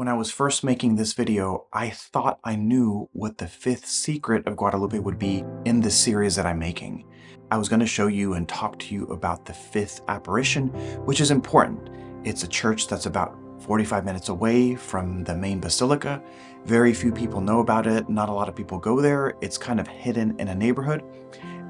When I was first making this video, I thought I knew what the fifth secret of Guadalupe would be in this series that I'm making. I was going to show you and talk to you about the fifth apparition, which is important. It's a church that's about 45 minutes away from the main basilica. Very few people know about it. Not a lot of people go there. It's kind of hidden in a neighborhood.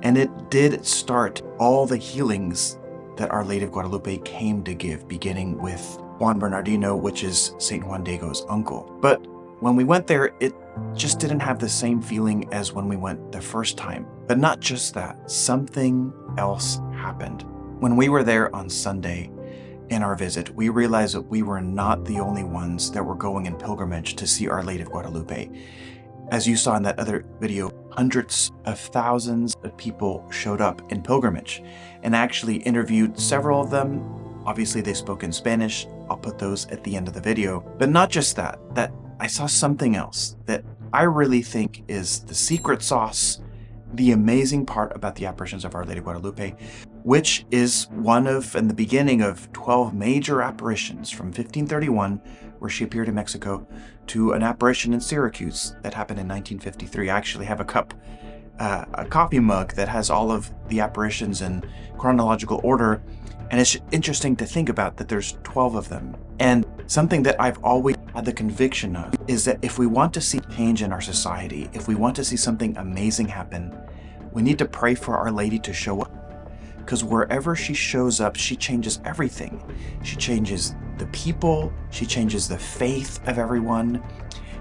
And it did start all the healings that Our Lady of Guadalupe came to give, beginning with Juan Bernardino, which is St. Juan Diego's uncle. But when we went there, it just didn't have the same feeling as when we went the first time. But not just that, something else happened. When we were there on Sunday in our visit, we realized that we were not the only ones that were going in pilgrimage to see Our Lady of Guadalupe. As you saw in that other video, hundreds of thousands of people showed up in pilgrimage, and I actually interviewed several of them. Obviously, they spoke in Spanish. I'll put those at the end of the video. But not just that I saw something else that I really think is the secret sauce, the amazing part about the apparitions of Our Lady of Guadalupe, which is one of, and the beginning of 12 major apparitions from 1531, where she appeared in Mexico, to an apparition in Syracuse that happened in 1953. I actually have a coffee mug that has all of the apparitions in chronological order. And it's interesting to think about that there's 12 of them. And something that I've always had the conviction of is that if we want to see change in our society, if we want to see something amazing happen, we need to pray for Our Lady to show up. Because wherever she shows up, she changes everything. She changes the people, she changes the faith of everyone.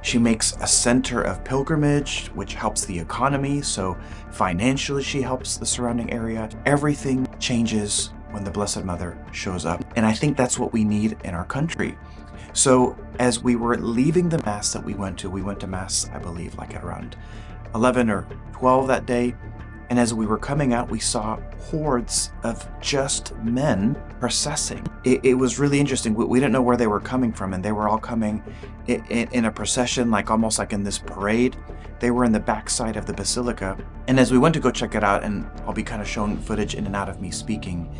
She makes a center of pilgrimage, which helps the economy. So financially, she helps the surrounding area. Everything changes when the Blessed Mother shows up. And I think that's what we need in our country. So as we were leaving the Mass that we went to Mass, I believe, like at around 11 or 12 that day. And as we were coming out, we saw hordes of just men processing. It was really interesting. We didn't know where they were coming from, and they were all coming in a procession, like almost like in this parade. They were in the backside of the basilica. And as we went to go check it out, and I'll be kind of showing footage in and out of me speaking,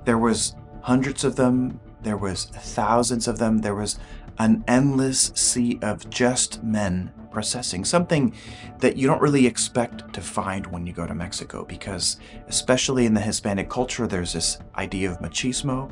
there was hundreds of them. There was thousands of them. There was an endless sea of just men processing, something that you don't really expect to find when you go to Mexico, because especially in the Hispanic culture, there's this idea of machismo,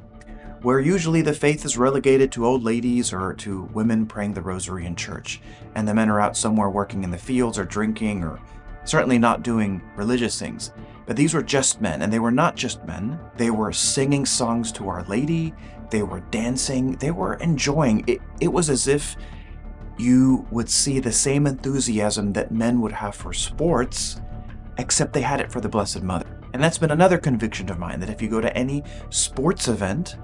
where usually the faith is relegated to old ladies or to women praying the rosary in church, and the men are out somewhere working in the fields or drinking or certainly not doing religious things. But these were just men, and they were not just men. They were singing songs to Our Lady. They were dancing. They were enjoying. It was as if you would see the same enthusiasm that men would have for sports, except they had it for the Blessed Mother. And that's been another conviction of mine, that if you go to any sports event,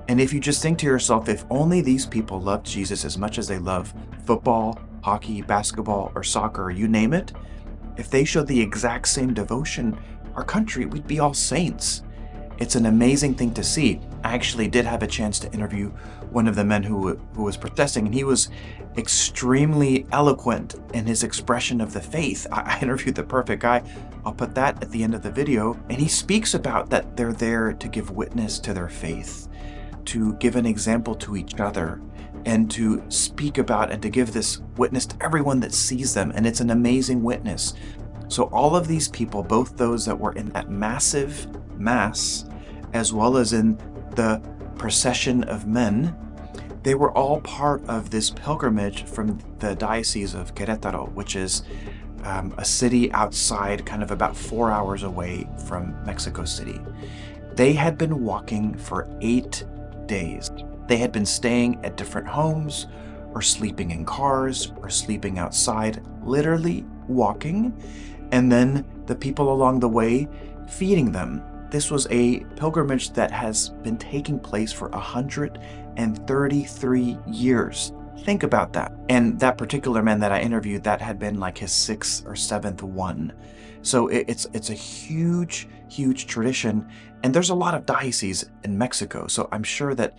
and if you just think to yourself, if only these people loved Jesus as much as they love football, hockey, basketball, or soccer, or you name it, if they showed the exact same devotion, our country, we'd be all saints. It's an amazing thing to see. I actually did have a chance to interview one of the men who was protesting, and he was extremely eloquent in his expression of the faith. I interviewed the perfect guy. I'll put that at the end of the video. And he speaks about that they're there to give witness to their faith, to give an example to each other, and to speak about and to give this witness to everyone that sees them. And it's an amazing witness. So all of these people, both those that were in that massive Mass, as well as in the procession of men, they were all part of this pilgrimage from the Diocese of Querétaro, which is a city outside, kind of about 4 hours away from Mexico City. They had been walking for 8 days. They had been staying at different homes, or sleeping in cars, or sleeping outside, literally walking, and then the people along the way feeding them. This was a pilgrimage that has been taking place for 133 years. Think about that. And that particular man that I interviewed, that had been like his 6th or 7th one. So it's a huge, huge tradition. And there's a lot of dioceses in Mexico. So I'm sure that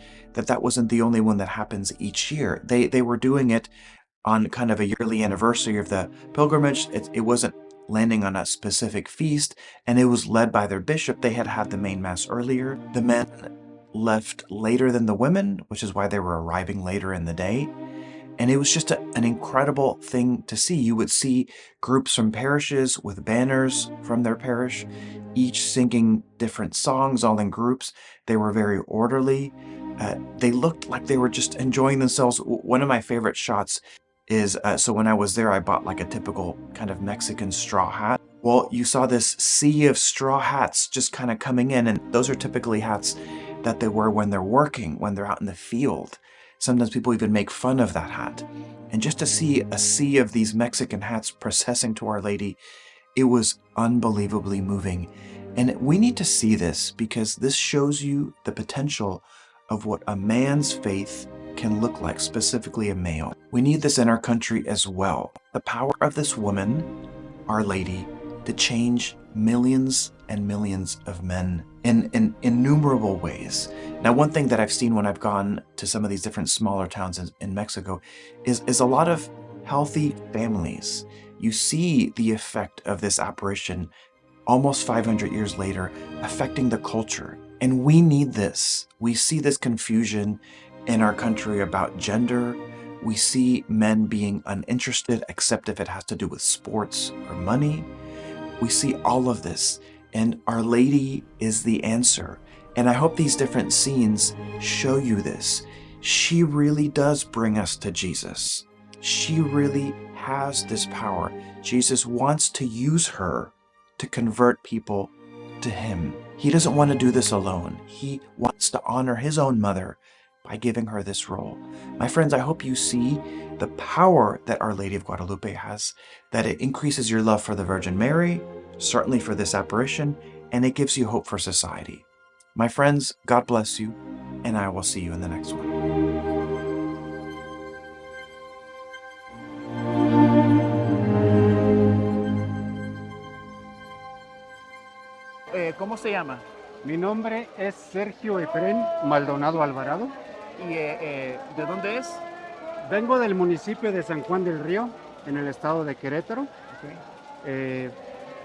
wasn't the only one that happens each year. They were doing it on kind of a yearly anniversary of the pilgrimage. It wasn't landing on a specific feast, and it was led by their bishop. They had had the main Mass earlier. The men left later than the women, which is why they were arriving later in the day. And it was just an incredible thing to see. You would see groups from parishes with banners from their parish, each singing different songs, all in groups. They were very orderly. They looked like they were just enjoying themselves. One of my favorite shots is, so when I was there, I bought like a typical kind of Mexican straw hat. Well, you saw this sea of straw hats just kind of coming in, and those are typically hats that they wear when they're working, when they're out in the field. Sometimes people even make fun of that hat. And just to see a sea of these Mexican hats processing to Our Lady, it was unbelievably moving. And we need to see this because this shows you the potential of what a man's faith can look like, specifically a male. We need this in our country as well. The power of this woman, Our Lady, to change millions and millions of men in innumerable ways. Now, one thing that I've seen when I've gone to some of these different smaller towns in Mexico is a lot of healthy families. You see the effect of this apparition almost 500 years later affecting the culture. And we need this. We see this confusion in our country about gender. We see men being uninterested, except if it has to do with sports or money. We see all of this, and Our Lady is the answer. And I hope these different scenes show you this. She really does bring us to Jesus. She really has this power. Jesus wants to use her to convert people to him. He doesn't want to do this alone. He wants to honor his own mother by giving her this role. My friends, I hope you see the power that Our Lady of Guadalupe has, that it increases your love for the Virgin Mary, certainly for this apparition, and it gives you hope for society. My friends, God bless you, and I will see you in the next one. ¿Cómo se llama? Mi nombre es Sergio Efrén Maldonado Alvarado. ¿Y de dónde es? Vengo del municipio de San Juan del Río, en el estado de Querétaro. Okay.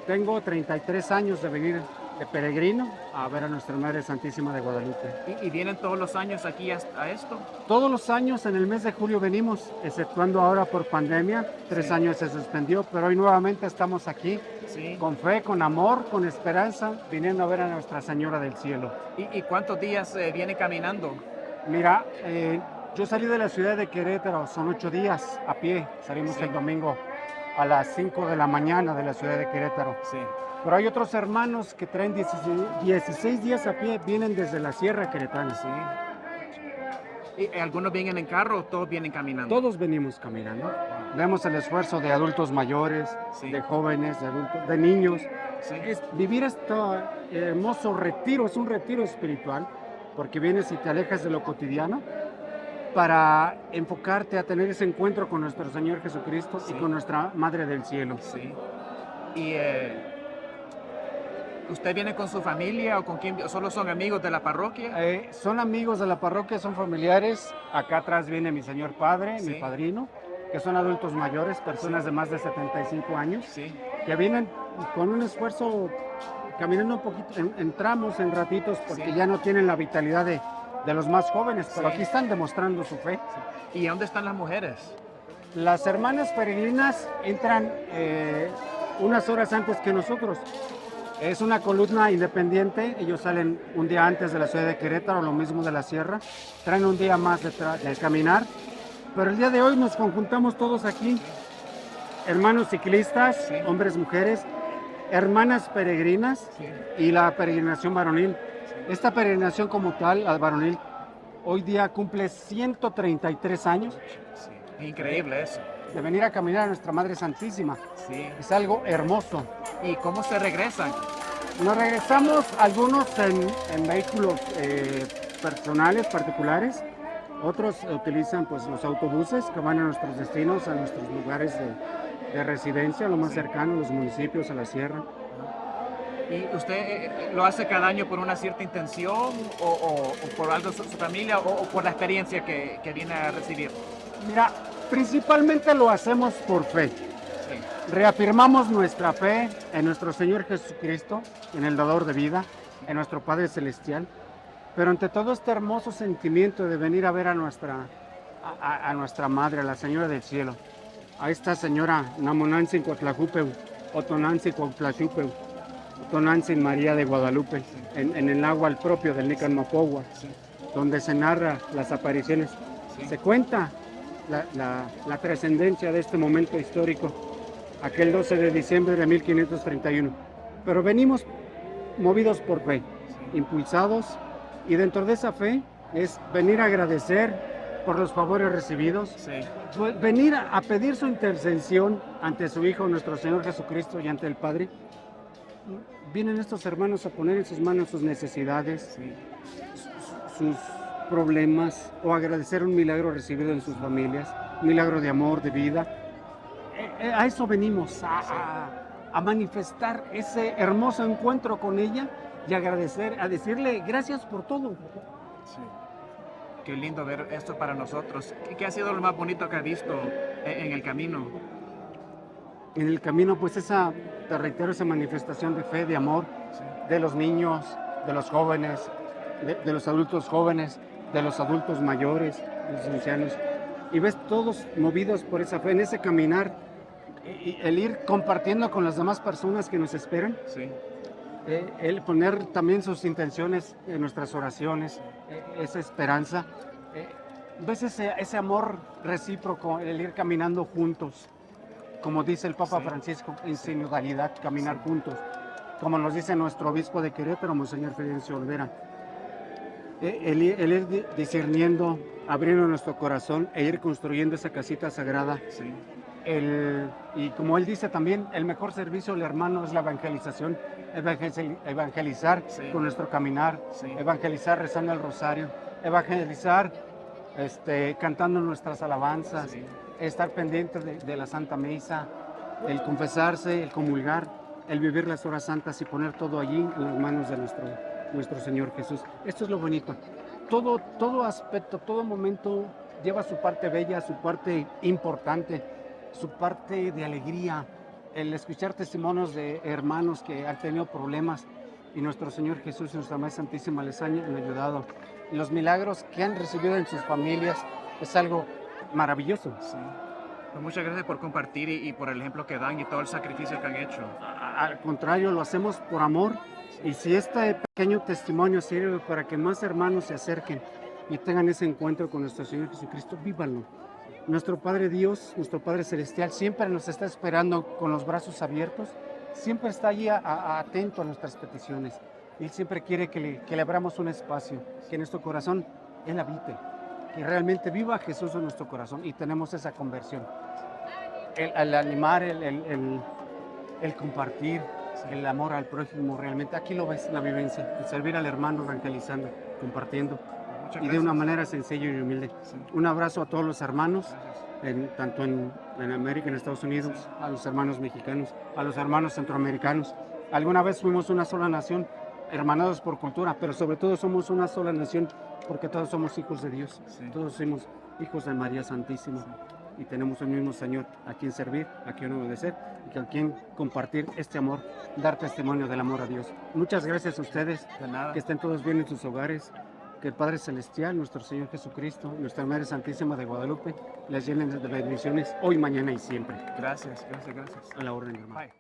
Tengo 33 años de venir de peregrino a ver a Nuestra Madre Santísima de Guadalupe. ¿Y vienen todos los años aquí a esto? Todos los años en el mes de julio venimos, exceptuando ahora por pandemia. 3 años se suspendió, pero hoy nuevamente estamos aquí. Sí. Con fe, con amor, con esperanza, viniendo a ver a Nuestra Señora del Cielo. ¿Y cuántos días viene caminando? Mira, yo salí de la ciudad de Querétaro, son 8 días a pie. Salimos el domingo a las 5 de la mañana de la ciudad de Querétaro. Sí. Pero hay otros hermanos que traen 16 días a pie, vienen desde la Sierra Queretana. Sí. ¿Y algunos vienen en carro o todos vienen caminando? Todos venimos caminando. Vemos el esfuerzo de adultos mayores, de jóvenes, de adultos, de niños. Sí. Vivir este hermoso retiro, es un retiro espiritual, porque vienes y te alejas de lo cotidiano para enfocarte a tener ese encuentro con nuestro Señor Jesucristo y con nuestra Madre del Cielo. Sí. ¿Y usted viene con su familia o con quién? ¿Solo son amigos de la parroquia? Son amigos de la parroquia, son familiares. Acá atrás viene mi señor padre, mi padrino, que son adultos mayores, personas de más de 75 años, que vienen con un esfuerzo, caminando un poquito, en tramos, en ratitos, porque ya no tienen la vitalidad de los más jóvenes, pero aquí están demostrando su fe. ¿Y dónde están las mujeres? Las hermanas peregrinas entran unas horas antes que nosotros. Es una columna independiente, ellos salen un día antes de la ciudad de Querétaro, lo mismo de la sierra, traen un día más de caminar, pero el día de hoy nos conjuntamos todos aquí, hermanos ciclistas, hombres, mujeres, hermanas peregrinas y la peregrinación varonil. Esta peregrinación como tal, la varonil, hoy día cumple 133 años. Sí. Increíble eso. De venir a caminar a Nuestra Madre Santísima. Sí. Es algo hermoso. ¿Y cómo se regresan? Nos regresamos algunos en vehículos personales, particulares. Otros utilizan pues los autobuses que van a nuestros destinos, a nuestros lugares de residencia, lo más cercano, los municipios, a la sierra. ¿Y usted lo hace cada año por una cierta intención o por algo de su familia o por la experiencia que viene a recibir? Mira, principalmente lo hacemos por fe. Sí. Reafirmamos nuestra fe en nuestro Señor Jesucristo, en el dador de vida, en nuestro Padre Celestial. Pero ante todo este hermoso sentimiento de venir a ver a nuestra a nuestra Madre, a la Señora del Cielo, a esta señora Namonantzin Coatlajupeu, Otonantzin Coatlajupeu, Otonantzin María de Guadalupe, en el agua propio del Nicanmapogua, donde se narra las apariciones. Se cuenta la trascendencia de este momento histórico, aquel 12 de diciembre de 1531. Pero venimos movidos por fe, impulsados, y dentro de esa fe es venir a agradecer por los favores recibidos, venir a pedir su intercesión ante su Hijo, nuestro Señor Jesucristo, y ante el Padre. Vienen estos hermanos a poner en sus manos sus necesidades, sus problemas, o agradecer un milagro recibido en sus familias, un milagro de amor, de vida. A eso venimos, a manifestar ese hermoso encuentro con ella y agradecer, a decirle gracias por todo. Qué lindo ver esto para nosotros. ¿Qué ha sido lo más bonito que ha visto en el camino? En el camino, pues te reitero, esa manifestación de fe, de amor, de los niños, de los jóvenes, de los adultos jóvenes, de los adultos mayores, de los ancianos. Y ves todos movidos por esa fe, en ese caminar, y el ir compartiendo con las demás personas que nos esperan. El poner también sus intenciones en nuestras oraciones, esa esperanza. Ves ese amor recíproco, el ir caminando juntos, como dice el Papa Francisco, en sinodalidad, caminar juntos, como nos dice nuestro obispo de Querétaro, Monseñor Fidencio Olvera. El ir discerniendo, abriendo nuestro corazón e ir construyendo esa casita sagrada. Y como él dice también, el mejor servicio al hermano es la evangelización, evangelizar con nuestro caminar, evangelizar rezando el rosario, evangelizar cantando nuestras alabanzas, estar pendiente de la Santa Misa, el confesarse, el comulgar, el vivir las horas santas y poner todo allí en las manos de nuestro Señor Jesús. Esto es lo bonito. Todo aspecto, todo momento lleva su parte bella, su parte importante, su parte de alegría, el escuchar testimonios de hermanos que han tenido problemas y nuestro Señor Jesús y nuestra Madre Santísima les han ayudado. Los milagros que han recibido en sus familias es algo maravilloso. Pues muchas gracias por compartir y por el ejemplo que dan y todo el sacrificio que han hecho. Al contrario, lo hacemos por amor, y si este pequeño testimonio sirve para que más hermanos se acerquen y tengan ese encuentro con nuestro Señor Jesucristo, vívanlo. Nuestro Padre Dios, nuestro Padre Celestial, siempre nos está esperando con los brazos abiertos, siempre está allí atento a nuestras peticiones. Él siempre quiere que le abramos un espacio, que en nuestro corazón Él habite, que realmente viva Jesús en nuestro corazón, y tenemos esa conversión. El animar, el compartir, el amor al prójimo, realmente aquí lo ves, la vivencia, el servir al hermano, evangelizando, compartiendo, y de una manera sencilla y humilde. Un abrazo a todos los hermanos, tanto en América, en Estados Unidos, a los hermanos mexicanos, a los hermanos centroamericanos. Alguna vez fuimos una sola nación, hermanados por cultura, pero sobre todo somos una sola nación porque todos somos hijos de Dios, todos somos hijos de María Santísima, y tenemos el mismo Señor a quien servir, a quien obedecer y a quien compartir este amor, dar testimonio del amor a Dios. Muchas gracias a ustedes, que estén todos bien en sus hogares, que el Padre Celestial, nuestro Señor Jesucristo, nuestra Madre Santísima de Guadalupe, les llenen de bendiciones hoy, mañana y siempre. Gracias. A la orden, hermano.